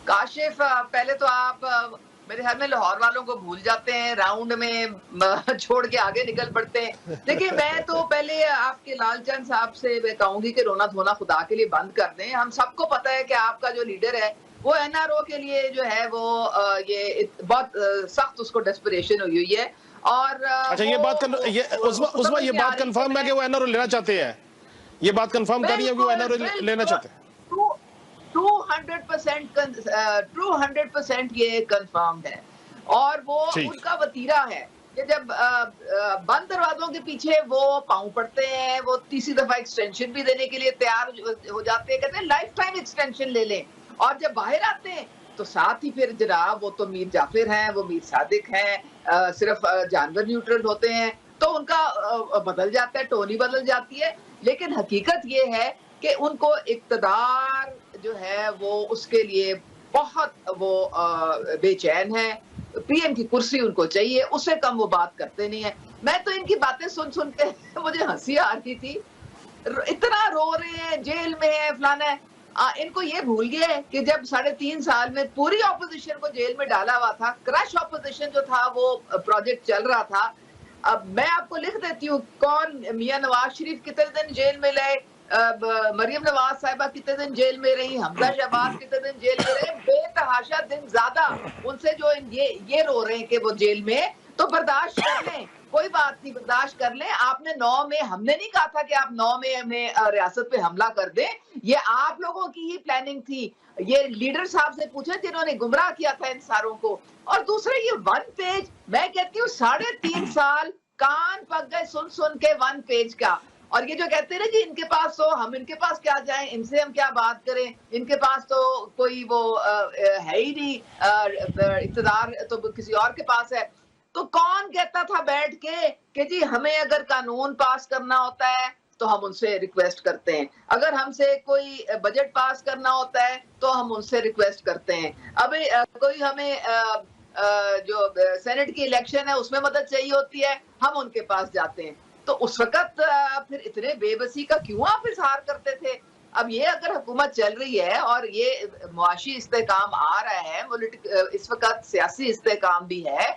काशिफ, पहले तो आप मेरे ख्याल में लाहौर वालों को भूल जाते हैं, राउंड में छोड़ के आगे निकल पड़ते हैं। देखिए, मैं तो पहले आपके लालचंद साहब से मैं कहूंगी कि रोना धोना खुदा के लिए बंद कर दें। हम सबको पता है कि आपका जो लीडर है वो एनआरओ के लिए जो है वो बहुत सख्त उसको डेस्परेशन हुई हुई है और अच्छा, ये बात ये उस समझ ये में आ बात रही कि कंफर्म है कि वो एनआरओ लेना चाहते हैं? ये बात कंफर्म कर रही है कि वो बिल्कुल एनआरओ लेना बिल्कुल चाहते हैं? 200% 200% ये कंफर्म्ड है और वो ठीक। उनका वतीरा है कि जब बंद दरवाजों के पीछे वो पांव पड़ते हैं, वो तीसरी दफा एक्सटेंशन भी देने के लिए तैयार हो जाते हैं, कहते हैं लाइफ टाइम एक्सटेंशन ले लें। और जब बाहर आते हैं तो साथ ही फिर जनाब वो तो मीर जाफिर हैं, वो मीर सादिक हैं, सिर्फ जानवर न्यूट्रल होते हैं, तो उनका बदल जाता है, टोन ही बदल जाती है। लेकिन हकीकत ये है कि उनको इक़्तिदार जो है वो उसके लिए बहुत वो बेचैन है। पीएम की कुर्सी उनको चाहिए, उससे कम वो बात करते नहीं है। मैं तो इनकी बातें सुन-सुन के मुझे हँसी आ रही थी। इतना रो रहे हैं, जेल में है, फलाना है। इनको ये भूल गया है कि जब 3.5 साल में पूरी ऑपोज़िशन को जेल में डाला हुआ था, क्रश ऑपोज़िशन जो था वो प्रोजेक्ट चल रहा था। अब मैं आपको लिख देती हूँ कौन मियां नवाज शरीफ कितने दिन जेल में रहे, मरियम नवाज साहिबा कितने दिन जेल में रही, हमजा शहबाज कितने दिन जेल में रहे, बेतहाशा दिन ज्यादा उनसे जो ये रो रहे हैं कि वो जेल में, तो बर्दाश्त कर लें, कोई बात नहीं, बर्दाश्त कर लें। आपने 9 में, हमने नहीं कहा था कि आप 9 में हमें रियासत पे हमला कर दें, ये आप लोगों की ही प्लानिंग थी। ये लीडर साहब से पूछे जिन्होंने गुमराह किया था इन सारों को। और दूसरा ये 1 पेज, मैं कहती हूँ 3.5 साल कान पक गए सुन-सुन के 1 पेज का। और ये जो कहते हैं ना जी इनके पास तो हम इनके पास क्या जाएं, इनसे हम क्या बात करें, इनके पास तो कोई वो है ही नहीं, इक़्तिदार तो किसी और के पास है। तो कौन कहता था बैठ के कि जी हमें अगर कानून पास करना होता है तो हम उनसे रिक्वेस्ट करते हैं, अगर हमसे कोई बजट पास करना होता है तो हम उनसे रिक्वेस्ट करते हैं, अभी कोई हमें जो सेनेट की इलेक्शन है उसमें मदद चाहिए होती है, हम उनके पास जाते हैं। तो उस वक़्त फिर इतने बेबसी का क्यों आप इज़हार करते थे? अब ये अगर हुकूमत चल रही है और ये मुआशी इस्तेहकाम आ रहा है, इस वक़्त सियासी इस्तेहकाम भी है,